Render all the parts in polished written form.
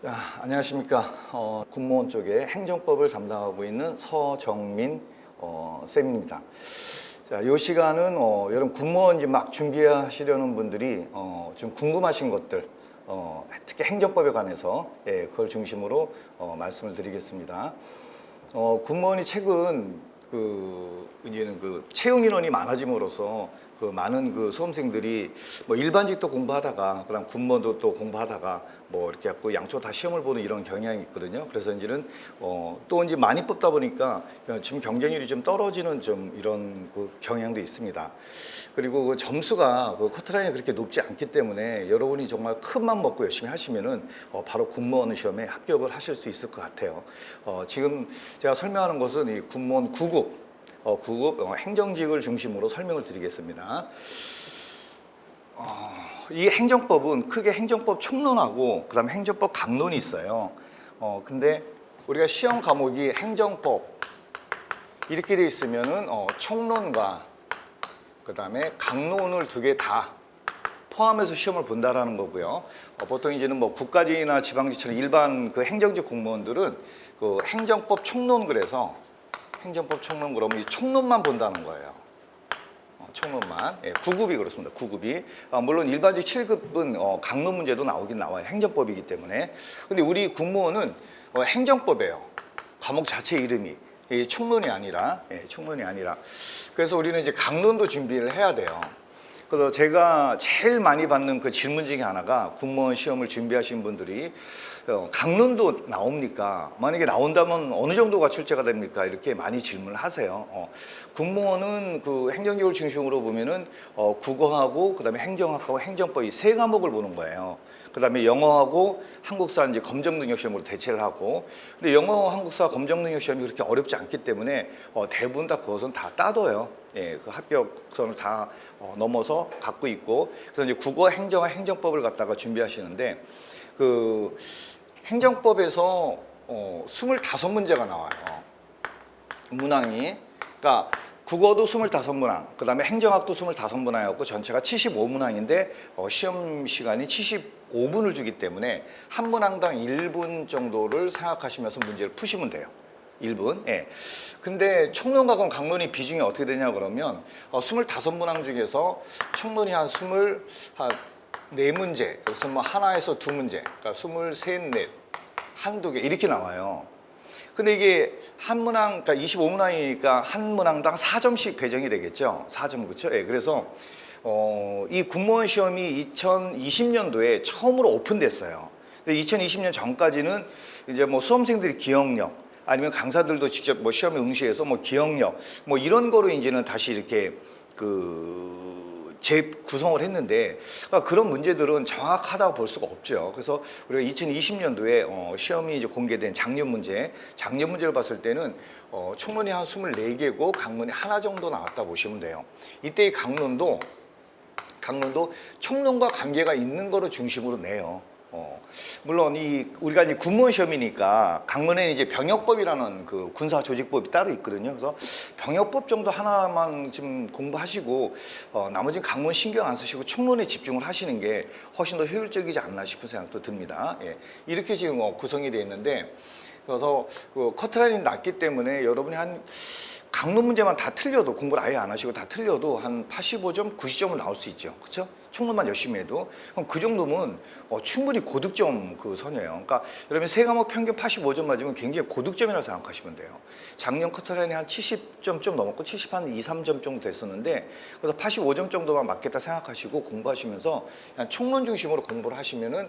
안녕하십니까. 군무원 쪽에 행정법을 담당하고 있는 서정민 쌤입니다. 자, 이 시간은 여러분 군무원 이제 막 준비하시려는 분들이 좀 궁금하신 것들, 특히 행정법에 관해서 그걸 중심으로 말씀을 드리겠습니다. 군무원이 최근 이제는 채용 인원이 많아짐으로써 많은 수험생들이 뭐 일반직도 공부하다가 그다음 군무원도 또 공부하다가 뭐 이렇게 갖고 양쪽 다 시험을 보는 이런 경향이 있거든요. 그래서 이제는 또 이제 많이 뽑다 보니까 지금 경쟁률이 좀 떨어지는 좀 이런 경향도 있습니다. 그리고 점수가 커트라인이 그렇게 높지 않기 때문에 여러분이 정말 큰 맘 먹고 열심히 하시면은 바로 군무원 시험에 합격을 하실 수 있을 것 같아요. 지금 제가 설명하는 것은 이 군무원 9급 9급 행정직을 중심으로 설명을 드리겠습니다. 이 행정법은 크게 행정법 총론하고 그다음에 행정법 강론이 있어요. 근데 우리가 시험 과목이 행정법 이렇게 돼 있으면은 총론과 그다음에 강론을 두 개 다 포함해서 시험을 본다라는 거고요. 보통 이제는 뭐 국가직이나 지방직처럼 일반 행정직 공무원들은 행정법 총론 그래서 행정법 총론 그러면 이 총론만 본다는 거예요. 총론만. 9급이 그렇습니다. 9급이. 물론 일반직 7급은 강론 문제도 나오긴 나와요. 행정법이기 때문에. 근데 우리 군무원은 행정법이에요. 과목 자체 이름이. 총론이 아니라. 총론이 아니라. 그래서 우리는 이제 강론도 준비를 해야 돼요. 그래서 제가 제일 많이 받는 질문 중에 하나가 군무원 시험을 준비하신 분들이 강론도 나옵니까? 만약에 나온다면 어느 정도가 출제가 됩니까? 이렇게 많이 질문을 하세요. 군무원은 행정직을 중심으로 보면은 국어하고 그다음에 행정학하고 행정법 이 세 과목을 보는 거예요. 그다음에 영어하고 한국사 이제 검정 능력 시험으로 대체를 하고, 근데 영어, 한국사, 검정 능력 시험이 그렇게 어렵지 않기 때문에 대부분 다 그것은 다 따둬요. 그 합격선을 다 넘어서 갖고 있고, 그래서 이제 국어, 행정과 행정법을 갖다가 준비하시는데 행정법에서 25문제가 나와요. 문항이. 그러니까 국어도 25문항, 그 다음에 행정학도 25문항이었고 전체가 75문항인데 시험 시간이 75분을 주기 때문에 한 문항당 1분 정도를 생각하시면서 문제를 푸시면 돼요. 1분. 예. 근데 총론과 강론이 비중이 어떻게 되냐 그러면 25문항 중에서 총론이 한 24문제, 여기서 뭐 하나에서 두 문제, 그러니까 23, 4, 한두 개 이렇게 나와요. 근데 이게 한 문항, 그러니까 25문항이니까 한 문항당 4점씩 배정이 되겠죠. 4점, 그렇죠? 예, 그래서 이 군무원 시험이 2020년도에 처음으로 오픈됐어요. 근데 2020년 전까지는 이제 뭐 수험생들이 기억력 아니면 강사들도 직접 뭐 시험에 응시해서 뭐 기억력 뭐 이런 거로 이제는 다시 이렇게 재구성을 했는데, 그러니까 그런 문제들은 정확하다고 볼 수가 없죠. 그래서 우리가 2020년도에 시험이 이제 공개된 작년 문제를 봤을 때는 총론이 한 24개고 강론이 하나 정도 나왔다 보시면 돼요. 이때 이 강론도 총론과 관계가 있는 거를 중심으로 내요. 물론 우리가 이제 군무원 시험이니까 강론에는 이제 병역법이라는 군사 조직법이 따로 있거든요. 그래서 병역법 정도 하나만 좀 공부하시고 나머지는 강론 신경 안 쓰시고 총론에 집중을 하시는 게 훨씬 더 효율적이지 않나 싶은 생각도 듭니다. 예. 이렇게 지금 구성이 되어 있는데, 그래서 커트라인이 낮기 때문에 여러분이 강론 문제만 다 틀려도, 공부를 아예 안 하시고 다 틀려도 한 85점, 90점은 나올 수 있죠. 그렇죠? 총론만 열심히 해도. 그럼 그 정도면 충분히 고득점 선이에요. 그러니까 여러분 세 과목 평균 85점 맞으면 굉장히 고득점이라고 생각하시면 돼요. 작년 커트라인이 한 70점 좀 넘었고 70 한 2, 3점 정도 됐었는데, 그래서 85점 정도만 맞겠다 생각하시고 공부하시면서 그냥 총론 중심으로 공부를 하시면은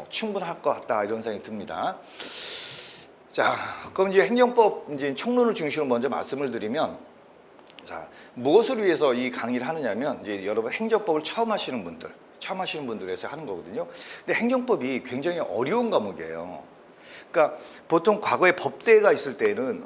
충분할 것 같다, 이런 생각이 듭니다. 자, 그럼 이제 행정법 이제 총론을 중심으로 먼저 말씀을 드리면, 자, 무엇을 위해서 이 강의를 하느냐면, 이제 여러분 행정법을 처음 하시는 분들에서 하는 거거든요. 근데 행정법이 굉장히 어려운 과목이에요. 그러니까 보통 과거에 법대가 있을 때는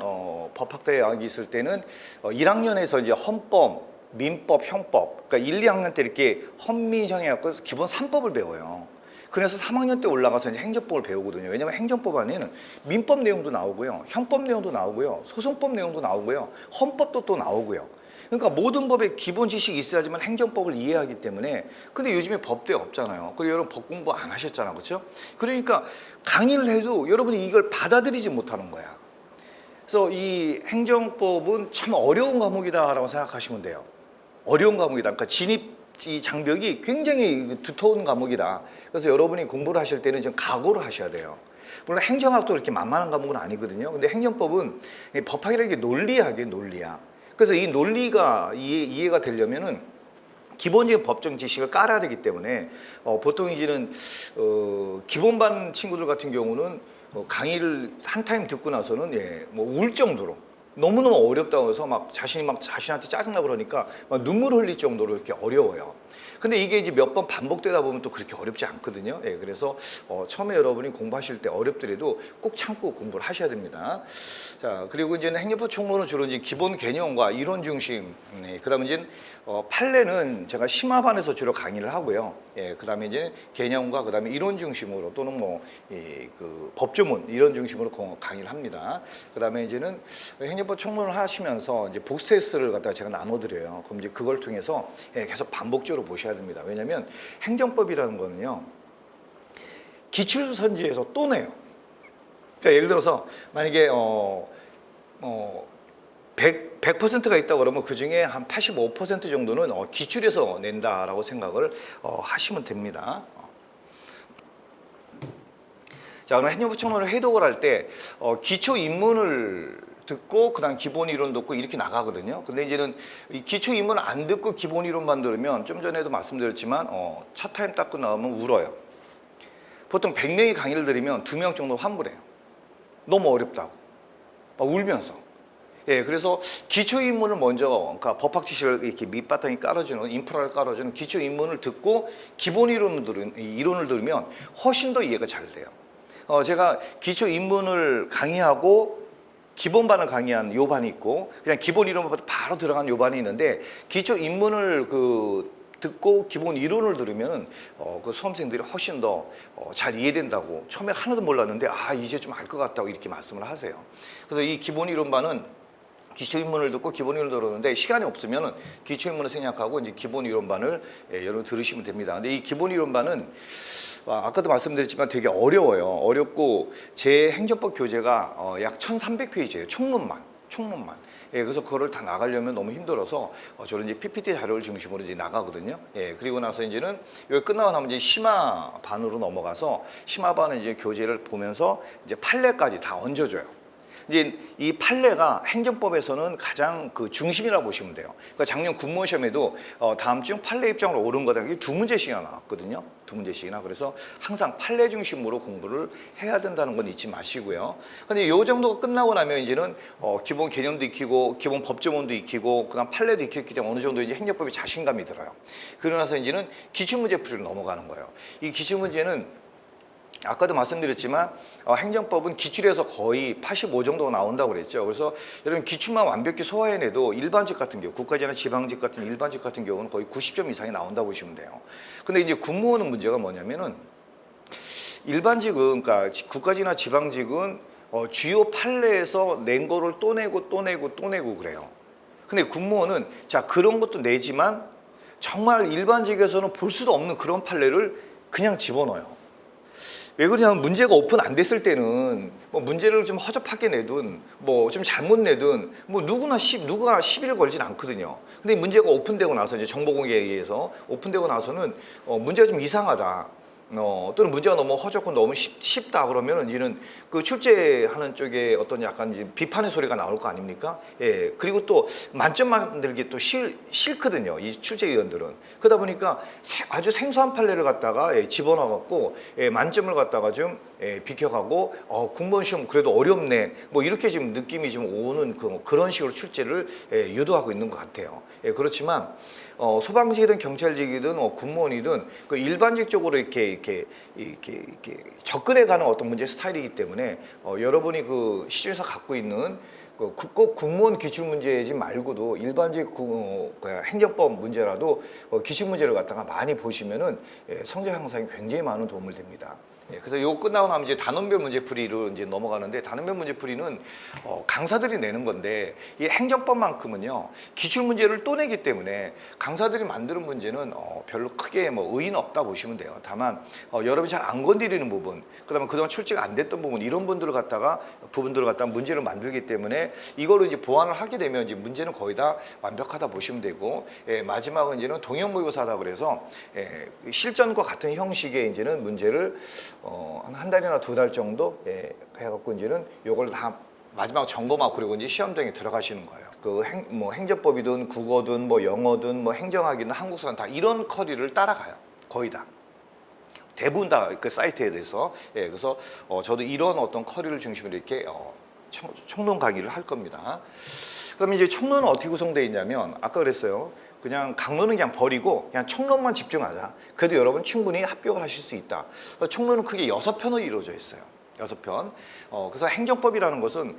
법학대학이 있을 때는 1학년에서 이제 헌법, 민법, 형법, 그러니까 1, 2학년 때 이렇게 헌민형 해갖고 기본 3법을 배워요. 그래서 3학년 때 올라가서 이제 행정법을 배우거든요. 왜냐면 행정법 안에는 민법 내용도 나오고요, 형법 내용도 나오고요, 소송법 내용도 나오고요, 헌법도 또 나오고요. 그러니까 모든 법에 기본 지식이 있어야지만 행정법을 이해하기 때문에. 근데 요즘에 법대 없잖아요. 그리고 여러분 법 공부 안 하셨잖아, 그렇죠? 그러니까 강의를 해도 여러분이 이걸 받아들이지 못하는 거야. 그래서 이 행정법은 참 어려운 과목이다라고 생각하시면 돼요. 어려운 과목이다. 그러니까 진입 이 장벽이 굉장히 두터운 과목이다. 그래서 여러분이 공부를 하실 때는 좀 각오를 하셔야 돼요. 물론 행정학도 그렇게 만만한 과목은 아니거든요. 근데 행정법은 법학이라는 게 논리야. 그래서 이 논리가 이해가 되려면은 기본적인 법정 지식을 깔아야 되기 때문에 보통 이제는 기본반 친구들 같은 경우는 강의를 한 타임 듣고 나서는 뭐 울 정도로 너무너무 어렵다고 해서 막 자신한테 짜증나 그러니까 막 눈물 흘릴 정도로 이렇게 어려워요. 근데 이게 이제 몇 번 반복되다 보면 또 그렇게 어렵지 않거든요. 그래서 처음에 여러분이 공부하실 때 어렵더라도 꼭 참고 공부를 하셔야 됩니다. 자, 그리고 이제는 행정법 총론은 주로 이제 기본 개념과 이론 중심. 그다음에 이제 판례는 제가 심화반에서 주로 강의를 하고요. 그다음에 이제 개념과 그다음에 이론 중심으로 또는 그 법조문 이런 중심으로 강의를 합니다. 그다음에 이제는 행정법 총론을 하시면서 이제 복수 테스트를 갖다가 제가 나눠드려요. 그럼 이제 그걸 통해서 계속 반복적으로 보셔야 됩니다. 왜냐하면 행정법이라는 거는요 기출선지에서 또 내요. 그러니까 예를 들어서 만약에 100%가 있다고 그러면 그 중에 한 85% 정도는 기출에서 낸다라고 생각을 하시면 됩니다. 자, 그럼 행정법 총론을 해독을 할 때 기초 입문을 듣고 그다음 기본 이론 듣고 이렇게 나가거든요. 근데 이제는 이 기초 입문 안 듣고 기본 이론만 들으면 좀 전에도 말씀드렸지만 첫 타임 딱 끝나면 울어요. 보통 100명이 강의를 들으면 2명 정도 환불해요. 너무 어렵다고. 막 울면서. 그래서 기초 입문을 먼저, 그러니까 법학 지식을 이렇게 밑바탕에 깔아주는 인프라를 깔아주는 기초 입문을 듣고 기본 이론을 들으면 훨씬 더 이해가 잘 돼요. 제가 기초 입문을 강의하고 기본반을 강의한 요반이 있고 그냥 기본 이론부터 바로 들어간 요반이 있는데 기초 입문을 듣고 기본 이론을 들으면 그 수험생들이 훨씬 더 잘 이해된다고 처음에 하나도 몰랐는데 이제 좀 알 것 같다고 이렇게 말씀을 하세요. 그래서 이 기본 이론반은 기초 입문을 듣고 기본 이론을 들었는데 시간이 없으면 기초 입문을 생략하고 이제 기본 이론반을 여러분 들으시면 됩니다. 근데 이 기본 이론반은 아까도 말씀드렸지만 되게 어려워요. 어렵고 제 행정법 교재가 약 1300페이지예요. 총론만. 그래서 그거를 다 나가려면 너무 힘들어서 저는 이제 PPT 자료를 중심으로 이제 나가거든요. 그리고 나서 이제는 여기 끝나고 나면 이제 심화반으로 넘어가서 심화반은 이제 교재를 보면서 이제 판례까지 다 얹어줘요. 이제 이 판례가 행정법에서는 가장 그 중심이라고 보시면 돼요. 그러니까 작년 군무원 시험에도 다음 주 판례 입장으로 오른 거다. 이게 2문제씩이나 나왔거든요. 2문제씩이나. 그래서 항상 판례 중심으로 공부를 해야 된다는 건 잊지 마시고요. 근데 이 정도가 끝나고 나면 이제는 기본 개념도 익히고 기본 법조문도 익히고 그다음 판례도 익혔기 때문에 어느 정도 이제 행정법에 자신감이 들어요. 그러고 나서 이제는 기출문제 풀이로 넘어가는 거예요. 이 기출문제는 아까도 말씀드렸지만 행정법은 기출에서 거의 85 정도가 나온다고 그랬죠. 그래서 여러분 기출만 완벽히 소화해내도 일반직 같은 경우, 국가직이나 지방직 같은 일반직 같은 경우는 거의 90점 이상이 나온다고 보시면 돼요. 근데 이제 군무원은 문제가 뭐냐면은 일반직은 그러니까 국가직이나 지방직은 주요 판례에서 낸 거를 또 내고 그래요. 근데 군무원은 자 그런 것도 내지만 정말 일반직에서는 볼 수도 없는 그런 판례를 그냥 집어넣어요. 왜 그러냐면 문제가 오픈 안 됐을 때는 뭐 문제를 좀 허접하게 내든 뭐 좀 잘못 내든 뭐 누가 시비를 걸진 않거든요. 근데 문제가 오픈되고 나서 이제 정보공개에 의해서 오픈되고 나서는 문제가 좀 이상하다. 또는 문제가 너무 허접고 너무 쉽다 그러면 이제는 그 출제하는 쪽에 어떤 약간 이제 비판의 소리가 나올 거 아닙니까? 그리고 또 만점 만들기 또 싫거든요. 이 출제위원들은. 그러다 보니까 아주 생소한 판례를 갖다가 집어넣어갖고 만점을 갖다가 좀 비켜가고 공무원 시험 그래도 어렵네. 뭐 이렇게 지금 느낌이 좀 오는 그런 식으로 출제를 유도하고 있는 것 같아요. 그렇지만 소방직이든 경찰직이든 군무원이든 그 일반직적으로 이렇게 접근해가는 어떤 문제 스타일이기 때문에 여러분이 그 시중에서 갖고 있는 꼭 국무원 기출 문제지 말고도 일반적 행정법 문제라도 기출 문제를 갖다가 많이 보시면은 성적 향상에 굉장히 많은 도움을 됩니다. 그래서 이거 끝나고 나면 이제 단원별 문제풀이로 이제 넘어가는데, 단원별 문제풀이는 강사들이 내는 건데, 이 행정법만큼은요 기출 문제를 또 내기 때문에 강사들이 만드는 문제는 별로 크게 뭐 의의는 없다 보시면 돼요. 다만 여러분이 잘 안 건드리는 부분, 그다음에 그동안 출제가 안 됐던 부분, 이런 부분들을 갖다가 문제를 만들기 때문에 이거를 이제 보완을 하게 되면 이제 문제는 거의 다 완벽하다 보시면 되고, 마지막은 이제는 동형 모의고사다 그래서 실전과 같은 형식의 이제는 문제를 한 달이나 두 달 정도 해갖고 이제는 요걸 다 마지막 점검하고 그리고 이제 시험장에 들어가시는 거예요. 뭐 행정법이든 국어든 뭐 영어든 뭐 행정학이든 한국사든 다 이런 커리를 따라가요. 거의 다. 대부분 다 그 사이트에 대해서. 그래서 저도 이런 어떤 커리를 중심으로 이렇게 총론 강의를 할 겁니다. 그러면 이제 총론은 어떻게 구성되어 있냐면, 아까 그랬어요. 그냥 강론은 그냥 버리고 그냥 총론만 집중하자. 그래도 여러분 충분히 합격을 하실 수 있다. 총론은 크게 6편으로 이루어져 있어요. 6편. 그래서 행정법이라는 것은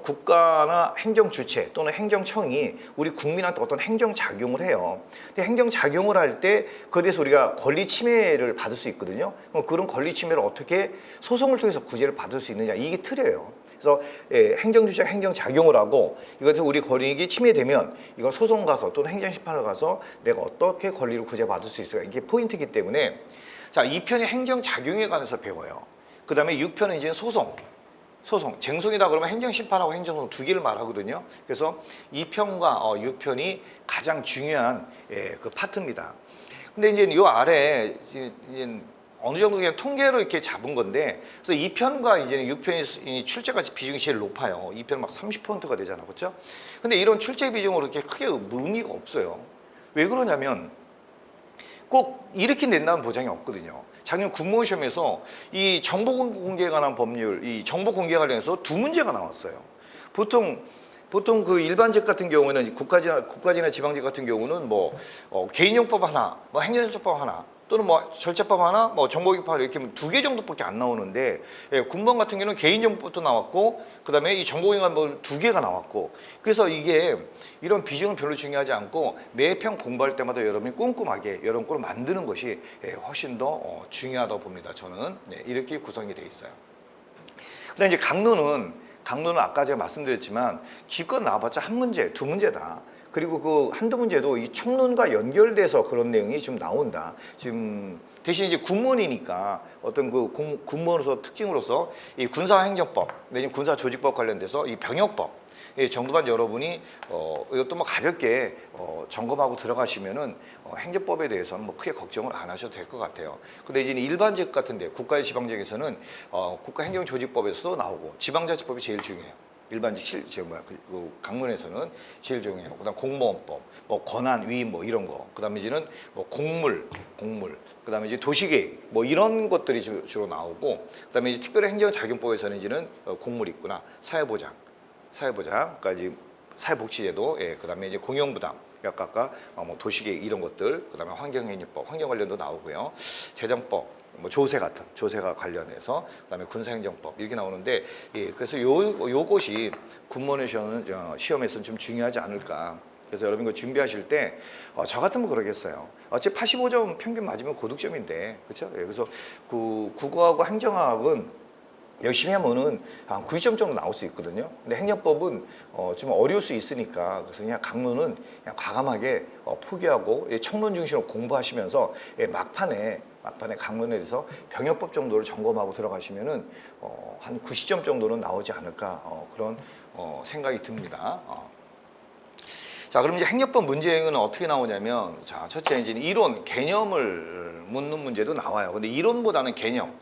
국가나 행정주체 또는 행정청이 우리 국민한테 어떤 행정작용을 해요. 근데 행정작용을 할 때 그에 대해서 우리가 권리 침해를 받을 수 있거든요. 그런 권리 침해를 어떻게 소송을 통해서 구제를 받을 수 있느냐, 이게 틀이에요. 그래서 행정주체가 행정작용을 하고 이것에서 우리 권익이 침해되면 이걸 소송 가서 또는 행정심판을 가서 내가 어떻게 권리를 구제받을 수 있을까, 이게 포인트이기 때문에, 자, 2편이 행정작용에 관해서 배워요. 그 다음에 6편은 이제 소송, 쟁송이다 그러면 행정심판하고 행정소송 두 개를 말하거든요. 그래서 2편과 6편이 가장 중요한 그 파트입니다. 근데 이제 이 아래 이제 어느 정도 그냥 통계로 이렇게 잡은 건데, 그래서 2편과 이제는 6편이 출제가 비중이 제일 높아요. 2편 막 30%가 되잖아, 그렇죠? 근데 이런 출제 비중으로 이렇게 크게 의미가 없어요. 왜 그러냐면 꼭 이렇게 낸다는 보장이 없거든요. 작년 국무원 시험에서 이 정보 공개에 관한 법률, 이 정보 공개 관련해서 2문제가 나왔어요. 보통 그 일반직 같은 경우는 국가지나 지방직 같은 경우는 뭐 개인용법 하나, 뭐 행정처법 하나, 또는 뭐 절차법 하나, 뭐 정보기법 이렇게 2개 정도밖에 안 나오는데, 군무원 같은 경우는 개인정보법도 나왔고, 그다음에 이 정보기관법 2개가 나왔고, 그래서 이게 이런 비중은 별로 중요하지 않고 매 편 공부할 때마다 여러분이 꼼꼼하게 여러분 걸 만드는 것이 훨씬 더 중요하다고 봅니다. 저는 이렇게 구성이 돼 있어요. 그다음에 이제 강론은 아까 제가 말씀드렸지만 기껏 나와봤자 한 문제, 2문제다. 그리고 그 한두 문제도 이 총론과 연결돼서 그런 내용이 좀 나온다. 지금 대신 이제 군무원이니까 어떤 그 군무원으로서 특징으로서 이 군사행정법 내지는 군사조직법 관련돼서 이 병역법 정도만 여러분이 이것도 뭐 가볍게 점검하고 들어가시면은 행정법에 대해서는 뭐 크게 걱정을 안 하셔도 될 것 같아요. 근데 이제 일반직 같은데 국가의 지방직에서는 국가행정조직법에서도 나오고 지방자치법이 제일 중요해요. 일반직 그 강론에서는 제일 중요해요. 그다음 공무원법, 뭐 권한 위임 뭐 이런 거. 그다음에 이제는 뭐 공물. 그다음에 이제 도시계획 뭐 이런 것들이 주로 나오고, 그다음에 이제 특별행정작용법에서는 이제는 공물 있구나, 사회보장까지 사회복지제도, 그다음에 이제 공영부담, 아까 뭐 도시계획 이런 것들, 그다음에 환경행위법, 환경 관련도 나오고요, 재정법. 뭐 조세가 관련해서, 그다음에 군사행정법 이렇게 나오는데, 그래서 요것이 군무원 시험에서는 좀 중요하지 않을까. 그래서 여러분 이거 준비하실 때 저 같으면 그러겠어요. 어차피 85점 평균 맞으면 고득점인데, 그렇죠? 그래서 국어하고 행정학은 열심히 하면은 한 90점 정도 나올 수 있거든요. 근데 행정법은 좀 어려울 수 있으니까, 그래서 그냥 강론은 그냥 과감하게 포기하고 청론 중심으로 공부하시면서 막판에 강론에 대해서 병역법 정도를 점검하고 들어가시면은 한 90점 정도는 나오지 않을까, 그런 생각이 듭니다. 자, 그럼 이제 행정법 문제는 어떻게 나오냐면, 자, 첫째 이제 이론, 개념을 묻는 문제도 나와요. 근데 이론보다는 개념.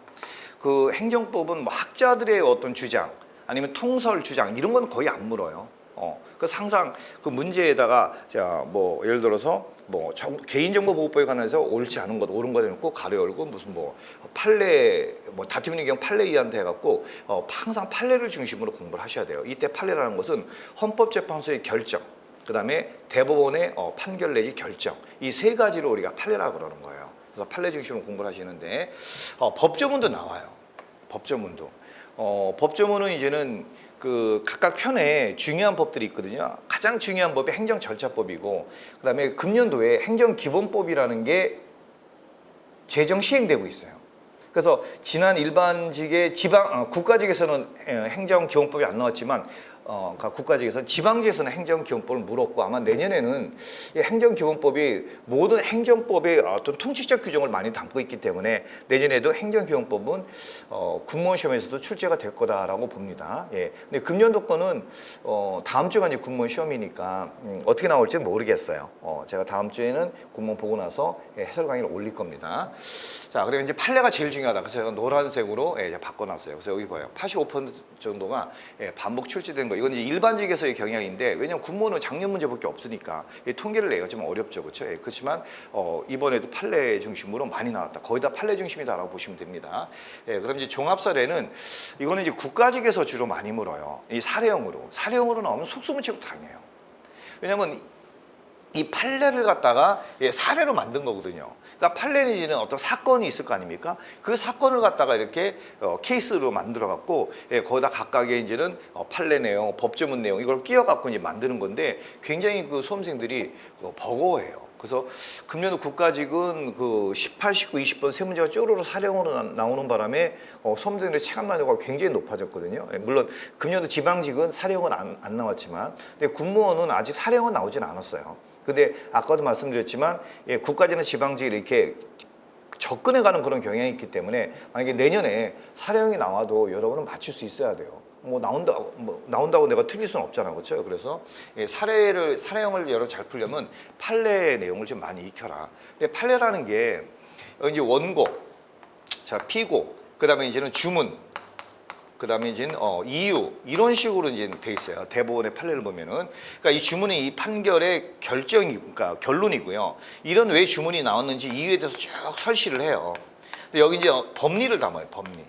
그 행정법은 뭐 학자들의 어떤 주장, 아니면 통설 주장 이런 건 거의 안 물어요. 그래서 항상 그 문제에다가 자, 뭐 예를 들어서 뭐 개인정보보호법에 관해서 옳지 않은 것, 옳은 것에 놓고 가려 열고 무슨 뭐 판례, 뭐 다툼 있는 경우 판례 이한테 해갖고 항상 판례를 중심으로 공부를 하셔야 돼요. 이때 판례라는 것은 헌법재판소의 결정, 그다음에 대법원의 판결 내지 결정, 이 세 가지로 우리가 판례라고 그러는 거예요. 그래서 판례 중심으로 공부를 하시는데 법조문도 나와요. 법조문도. 법조문은 이제는 그 각각 편에 중요한 법들이 있거든요. 가장 중요한 법이 행정절차법이고, 그다음에 금년도에 행정기본법이라는 게 제정 시행되고 있어요. 그래서 지난 일반직의 국가직에서는 행정기본법이 안 나왔지만 그러니까 국가직에서는 지방직에서는 행정기본법을 물었고, 아마 내년에는 이 행정기본법이 모든 행정법의 어떤 통치적 규정을 많이 담고 있기 때문에 내년에도 행정기본법은 군무원 시험에서도 출제가 될 거다라고 봅니다. 예. 근데 금년도 거는 다음 주가 이제 군무원 시험이니까 어떻게 나올지 모르겠어요. 제가 다음 주에는 군무원 보고 나서 해설 강의를 올릴 겁니다. 자, 그리고 이제 판례가 제일 중요하다. 그래서 제가 노란색으로 바꿔놨어요. 그래서 여기 봐요. 85% 정도가 반복 출제된 거. 이건 이제 일반직에서의 경향인데, 왜냐면 군무원은 작년 문제밖에 없으니까 통계를 내기가 좀 어렵죠, 그렇죠? 그렇지만 이번에도 판례 중심으로 많이 나왔다. 거의 다 판례 중심이다라고 보시면 됩니다. 그럼 이제 종합 사례는 이거는 이제 국가직에서 주로 많이 물어요. 이 사례형으로 나오면 속수무책으로 당해요. 왜냐면 이 판례를 갖다가 사례로 만든 거거든요. 그러니까 판례는 이제는 어떤 사건이 있을 거 아닙니까? 그 사건을 갖다가 이렇게 케이스로 만들어 갖고 거기다 각각의 이제는 판례 내용, 법조문 내용 이걸 끼워 갖고 이제 만드는 건데, 굉장히 그 수험생들이 버거워해요. 그래서 금년도 국가직은 그 18, 19, 20번 세 문제가 쪼로로 사례형으로 나오는 바람에 수험생들의 체감 난이도가 굉장히 높아졌거든요. 물론 금년도 지방직은 사례형은 안 나왔지만, 근데 군무원은 아직 사례형은 나오진 않았어요. 근데 아까도 말씀드렸지만 국가직이나 지방직이 이렇게 접근해가는 그런 경향이 있기 때문에 만약에 내년에 사례형이 나와도 여러분은 맞출 수 있어야 돼요. 나온다고 내가 틀릴 수는 없잖아, 그렇죠? 그래서 사례형을 여러 잘 풀려면 판례 내용을 좀 많이 익혀라. 근데 판례라는 게 이제 원고, 자 피고, 그다음에 이제는 주문, 그다음에 이제 이유, 이런 식으로 이제 돼 있어요. 대법원의 판례를 보면은, 그러니까 이 주문이 이 판결의 그러니까 결론이고요. 이런 왜 주문이 나왔는지 이유에 대해서 쭉 설시를 해요. 근데 여기 이제 법리를 담아요, 법리.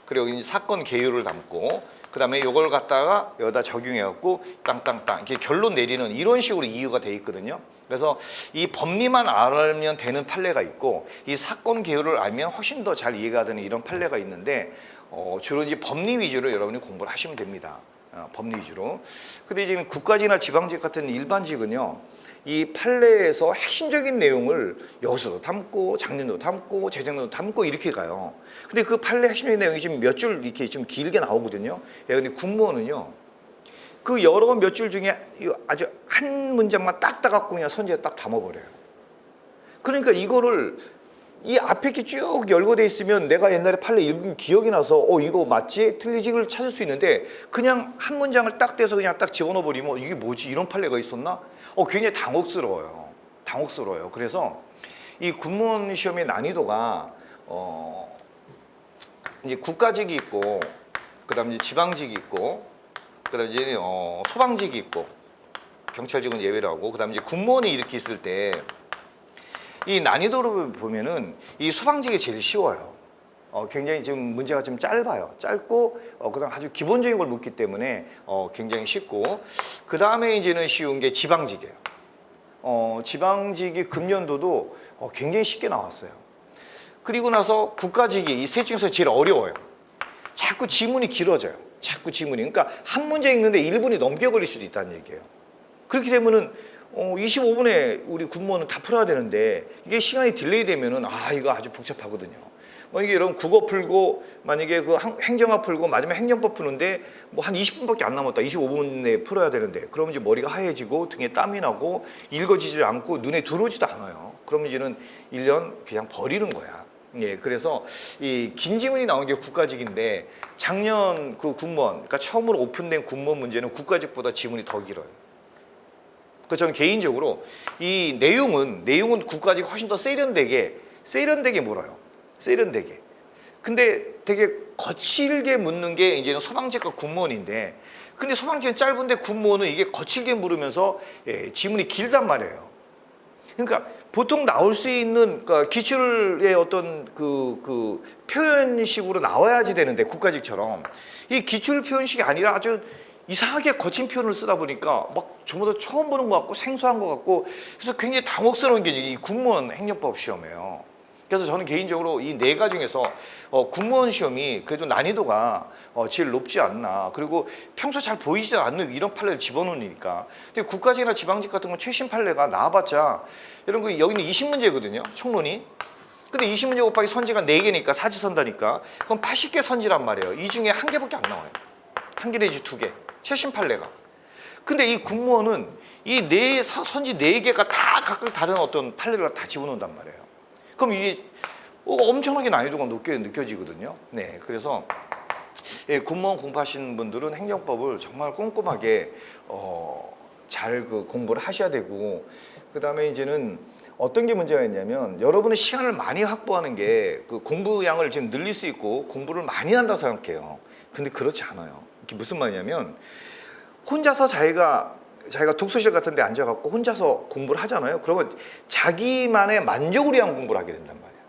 그리고 여기 이제 사건 개요를 담고, 그다음에 이걸 갖다가 여기다 적용해갖고 땅땅땅 이렇게 결론 내리는 이런 식으로 이유가 돼 있거든요. 그래서 이 법리만 알면 되는 판례가 있고, 이 사건 개요를 알면 훨씬 더 잘 이해가 되는 이런 판례가 있는데, 주로 이제 법리 위주로 여러분이 공부를 하시면 됩니다. 법리 위주로. 근데 이제 국가직이나 지방직 같은 일반직은요, 이 판례에서 핵심적인 내용을 여기서도 담고 작년도 담고 재작년도 담고 이렇게 가요. 근데 그 판례 핵심적인 내용이 지금 몇 줄 이렇게 좀 길게 나오거든요. 근데 군무원은요, 그 여러 몇 줄 중에 아주 한 문장만 딱 따갖고 그냥 선지에 딱 담아버려요. 그러니까 이거를 이 앞에 게 쭉 열거돼 있으면 내가 옛날에 판례 읽은 기억이 나서 이거 맞지? 틀리지를 찾을 수 있는데, 그냥 한 문장을 딱 떼서 그냥 딱 집어넣어 버리면 이게 뭐지? 이런 판례가 있었나? 굉장히 당혹스러워요. 그래서 이 군무원 시험의 난이도가 이제 국가직이 있고, 그다음에 이제 지방직이 있고, 그다음에 이제 소방직이 있고, 경찰직은 예외로 하고, 그다음에 이제 군무원이 이렇게 있을 때 이 난이도를 보면은 이 소방직이 제일 쉬워요. 굉장히 지금 문제가 좀 짧고, 그다음 아주 기본적인 걸 묻기 때문에 굉장히 쉽고, 그 다음에 이제는 쉬운 게 지방직이에요. 지방직이 금년도도 굉장히 쉽게 나왔어요. 그리고 나서 국가직이 이 셋 중에서 제일 어려워요. 자꾸 지문이 길어져요. 그러니까 한 문제 읽는데 1분이 넘게 걸릴 수도 있다는 얘기예요. 그렇게 되면은 25분에 우리 군무원은 다 풀어야 되는데, 이게 시간이 딜레이 되면은 이거 아주 복잡하거든요. 이게 여러분 국어 풀고, 만약에 그 행정학 풀고 마지막 행정법 푸는데 한 20분밖에 안 남았다. 25분 내에 풀어야 되는데, 그러면 이제 머리가 하얘지고 등에 땀이 나고 읽어지지 않고 눈에 들어오지도 않아요. 그러면 이제는 1년 그냥 버리는 거야. 그래서 이 긴 지문이 나온 게 국가직인데, 작년 그 군무원, 그러니까 처음으로 오픈된 군무원 문제는 국가직보다 지문이 더 길어요. 그래서 저는 개인적으로 이 내용은 국가직 훨씬 더 세련되게 물어요. 세련되게. 근데 되게 거칠게 묻는 게 이제는 소방직과 군무원인데, 근데 소방직은 짧은데 군무원은 이게 거칠게 물으면서 지문이 길단 말이에요. 그러니까 보통 나올 수 있는, 그러니까 기출의 어떤 그 표현식으로 나와야지 되는데, 국가직처럼 이 기출 표현식이 아니라 아주 이상하게 거친 표현을 쓰다 보니까 막 전부 다 처음 보는 것 같고 생소한 것 같고, 그래서 굉장히 당혹스러운 게 이 군무원 행정법 시험이에요. 그래서 저는 개인적으로 이 네 가지 중에서 국무원 시험이 그래도 난이도가 제일 높지 않나. 그리고 평소 잘 보이지 않는 이런 판례를 집어넣으니까. 근데 국가직이나 지방직 같은 건 최신 판례가 나와봤자 이런 거 여기는 20문제거든요. 총론이. 근데 20문제 곱하기 선지가 4개니까 사지선다니까 그럼 80개 선지란 말이에요. 이 중에 한 개밖에 안 나와요. 한 개 내지 두 개. 최신 판례가. 근데 이 국무원은 이 선지 4개가 다 각각 다른 어떤 판례를 다 집어넣는단 말이에요. 그럼 이게 엄청나게 난이도가 높게 느껴지거든요. 네, 그래서 국무원 공부하시는 분들은 행정법을 정말 꼼꼼하게 잘 공부를 하셔야 되고, 그 다음에 이제는 어떤 게 문제가 있냐면 여러분의 시간을 많이 확보하는 게 그 공부량을 지금 늘릴 수 있고 공부를 많이 한다고 생각해요. 근데 그렇지 않아요. 이게 무슨 말이냐면 혼자서 자기가 독서실 같은 데 앉아갖고 혼자서 공부를 하잖아요. 그러면 자기만의 만족을 위한 공부를 하게 된단 말이에요.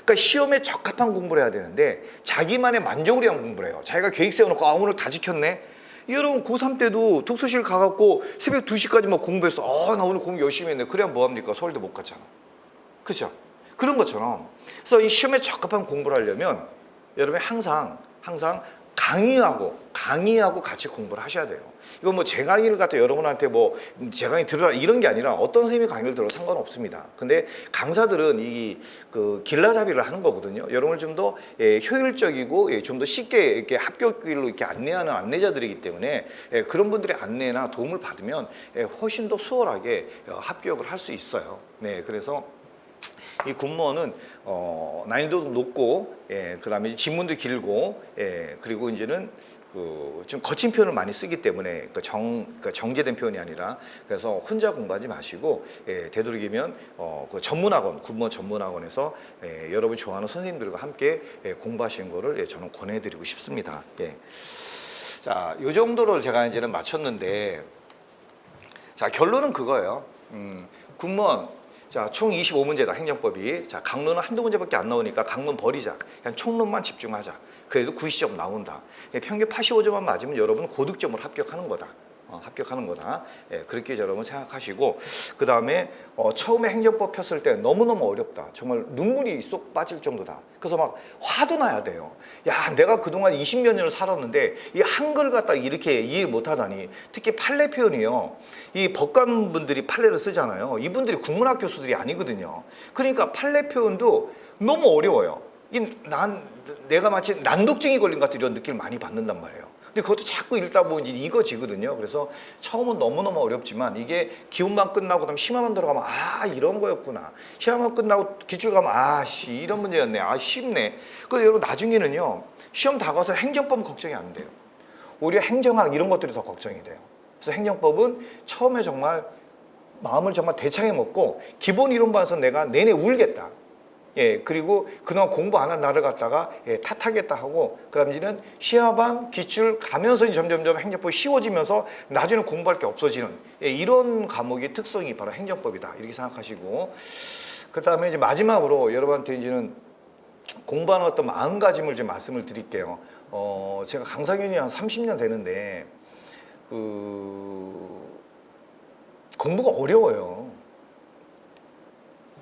그러니까 시험에 적합한 공부를 해야 되는데 자기만의 만족을 위한 공부를 해요. 자기가 계획 세워놓고 오늘 다 지켰네. 여러분 고3 때도 독서실 가갖고 새벽 2시까지 막 공부했어. 나 오늘 공부 열심히 했네. 그래야 뭐합니까? 서울대 못 갔잖아. 그죠? 그런 것처럼. 그래서 이 시험에 적합한 공부를 하려면 여러분이 항상 강의하고 같이 공부를 하셔야 돼요. 이건 뭐 제 강의를 갖다 여러분한테 제 강의 들으라 이런 게 아니라 어떤 선생님이 강의를 들어도 상관없습니다. 근데 강사들은 그 길라잡이를 하는 거거든요. 여러분을 좀 더 효율적이고 좀 더 쉽게 이렇게 합격길로 이렇게 안내하는 안내자들이기 때문에 그런 분들의 안내나 도움을 받으면 훨씬 더 수월하게 합격을 할 수 있어요. 네, 그래서 이 군무원은 난이도도 높고, 그다음에 지문도 길고, 그리고 이제는 좀 거친 표현을 많이 쓰기 때문에 정제된 표현이 아니라, 그래서 혼자 공부하지 마시고 되도록이면 그 전문학원, 군무원 전문학원에서 여러분이 좋아하는 선생님들과 함께 공부하시는 거를 저는 권해드리고 싶습니다. 자, 이 정도로 제가 이제는 마쳤는데, 자, 결론은 그거예요. 군무원. 자, 총 25문제다, 행정법이. 자, 강론은 한두 문제밖에 안 나오니까 강론 버리자. 그냥 총론만 집중하자. 그래도 90점 나온다. 평균 85점만 맞으면 여러분은 고득점을 합격하는 거다. 합격하는 거다. 그렇게 여러분 생각하시고, 그 다음에 처음에 행정법 폈을 때 너무너무 어렵다. 정말 눈물이 쏙 빠질 정도다. 그래서 막 화도 나야 돼요. 야, 내가 그동안 20몇 년을 살았는데 이 한글 갖다 이렇게 이해 못하다니. 특히 판례 표현이요. 이 법관분들이 판례를 쓰잖아요. 이분들이 국문학 교수들이 아니거든요. 그러니까 판례 표현도 너무 어려워요. 내가 마치 난독증이 걸린 것 같은 이런 느낌을 많이 받는단 말이에요. 근데 그것도 자꾸 읽다 보면 이거지거든요. 그래서 처음은 너무너무 어렵지만 이게 기운만 끝나고 그다음에 심화만 들어가면 이런 거였구나. 심화만 끝나고 기출 가면 이런 문제였네. 쉽네. 그래서 여러분 나중에는요. 시험 다 가서 행정법은 걱정이 안 돼요. 오히려 행정학 이런 것들이 더 걱정이 돼요. 그래서 행정법은 처음에 정말 마음을 정말 대창에 먹고 기본 이론반에서 내가 내내 울겠다. 그리고 그동안 공부 안 한 나를 갖다가 탓하겠다 하고, 그 다음 이제는 시험반 기출 가면서 점점점 행정법이 쉬워지면서 나중에는 공부할 게 없어지는 이런 과목의 특성이 바로 행정법이다. 이렇게 생각하시고, 그 다음에 이제 마지막으로 여러분한테 이제는 공부하는 어떤 마음가짐을 좀 말씀을 드릴게요. 제가 강사견이 한 30년 되는데 공부가 어려워요.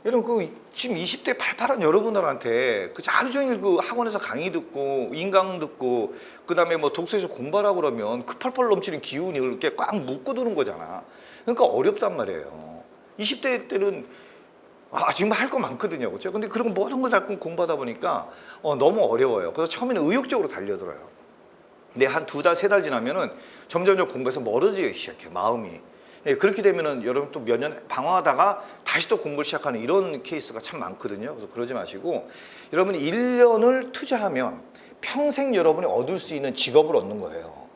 여러분 지금 20대 팔팔한 여러분들한테 하루 종일 학원에서 강의 듣고 인강 듣고 그다음에 독서에서 공부하라고 그러면 펄펄 넘치는 기운이 이렇게 꽉 묶어두는 거잖아. 그러니까 어렵단 말이에요. 20대 때는 지금 할 거 많거든요, 그렇죠? 근데 그런 모든 걸 자꾸 공부하다 보니까 너무 어려워요. 그래서 처음에는 의욕적으로 달려들어요. 근데 한 2달, 3달 지나면은 점점 공부에서 멀어지기 시작해, 마음이. 그렇게 되면은 여러분 또 몇 년 방황하다가 다시 또 공부를 시작하는 이런 케이스가 참 많거든요. 그래서 그러지 마시고, 여러분이 1년을 투자하면 평생 여러분이 얻을 수 있는 직업을 얻는 거예요.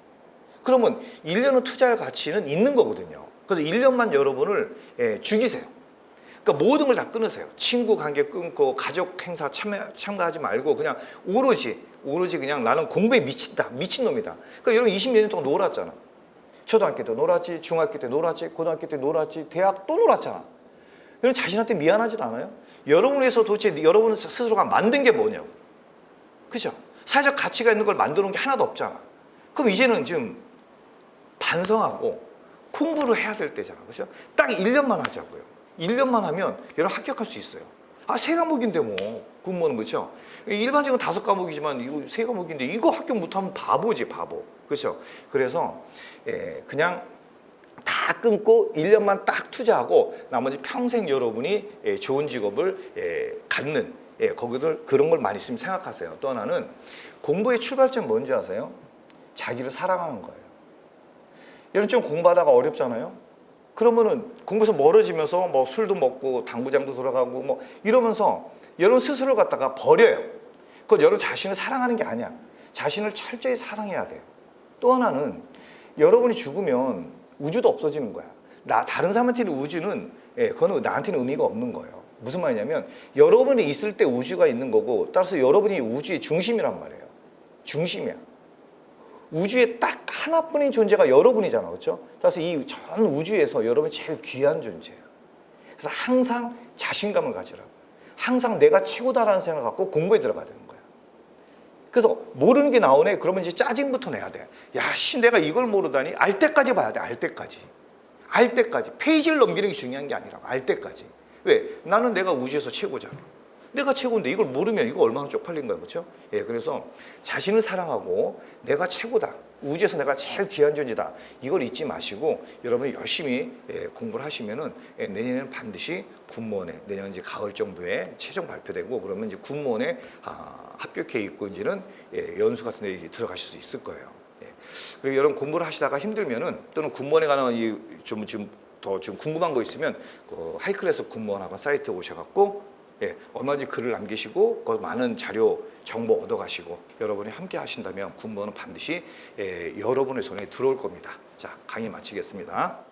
그러면 1년을 투자할 가치는 있는 거거든요. 그래서 1년만 여러분을 죽이세요. 그러니까 모든 걸 다 끊으세요. 친구 관계 끊고 가족 행사 참가하지 말고 그냥 오로지 그냥 나는 공부에 미친놈이다. 그러니까 여러분 20몇 년 동안 놀았잖아. 초등학교 때 놀았지, 중학교 때 놀았지, 고등학교 때 놀았지, 대학 또 놀았잖아. 여러분 자신한테 미안하지도 않아요? 여러분을 위해서 도대체 여러분 스스로가 만든 게 뭐냐고. 그죠? 사회적 가치가 있는 걸 만들어 놓은 게 하나도 없잖아. 그럼 이제는 좀 반성하고 공부를 해야 될 때잖아. 그죠? 딱 1년만 하자고요. 1년만 하면 여러분 합격할 수 있어요. 아, 세 과목인데 뭐 공무원은 그렇죠? 일반적으로 5과목이지만 이거 세 과목인데 이거 합격 못하면 바보지 바보. 그렇죠? 그래서 그냥 다 끊고 1년만 딱 투자하고 나머지 평생 여러분이 좋은 직업을 갖는 거기들 그런 걸 많이 있으면 생각하세요. 또 하나는 공부의 출발점 뭔지 아세요? 자기를 사랑하는 거예요. 여러분 좀 공부하다가 어렵잖아요. 그러면은 공부에서 멀어지면서 뭐 술도 먹고 당구장도 돌아가고 뭐 이러면서 여러분 스스로를 갖다가 버려요. 그건 여러분 자신을 사랑하는 게 아니야. 자신을 철저히 사랑해야 돼요. 또 하나는 여러분이 죽으면 우주도 없어지는 거야. 다른 사람한테는 우주는 그건 나한테는 의미가 없는 거예요. 무슨 말이냐면 여러분이 있을 때 우주가 있는 거고 따라서 여러분이 우주의 중심이란 말이에요. 중심이야. 우주에 딱 하나뿐인 존재가 여러분이잖아. 그렇죠? 따라서 이 전 우주에서 여러분이 제일 귀한 존재예요. 그래서 항상 자신감을 가지라고. 항상 내가 최고다라는 생각을 갖고 공부에 들어가야 되는 거야. 그래서 모르는 게 나오네. 그러면 이제 짜증부터 내야 돼. 야, 씨, 내가 이걸 모르다니. 알 때까지 봐야 돼. 알 때까지. 알 때까지. 페이지를 넘기는 게 중요한 게 아니라 알 때까지. 왜? 나는 내가 우주에서 최고잖아. 내가 최고인데 이걸 모르면 이거 얼마나 쪽팔린 거야. 그렇죠? 그래서 자신을 사랑하고 내가 최고다. 우주에서 내가 제일 귀한 존재다. 이걸 잊지 마시고 여러분이 열심히 공부를 하시면은 내년에는 반드시 군무원에 내년 이제 가을 정도에 최종 발표되고 그러면 이제 군무원에 합격해 있고 이제는 연수 같은 데 들어가실 수 있을 거예요. 그리고 여러분 공부를 하시다가 힘들면은 또는 군무원에 관한 좀 궁금한 거 있으면 그 하이클래스 군무원학원 사이트에 오셔갖고 얼마든지 글을 남기시고 그 많은 자료 정보 얻어가시고 여러분이 함께 하신다면 군무원은 반드시 여러분의 손에 들어올 겁니다. 자, 강의 마치겠습니다.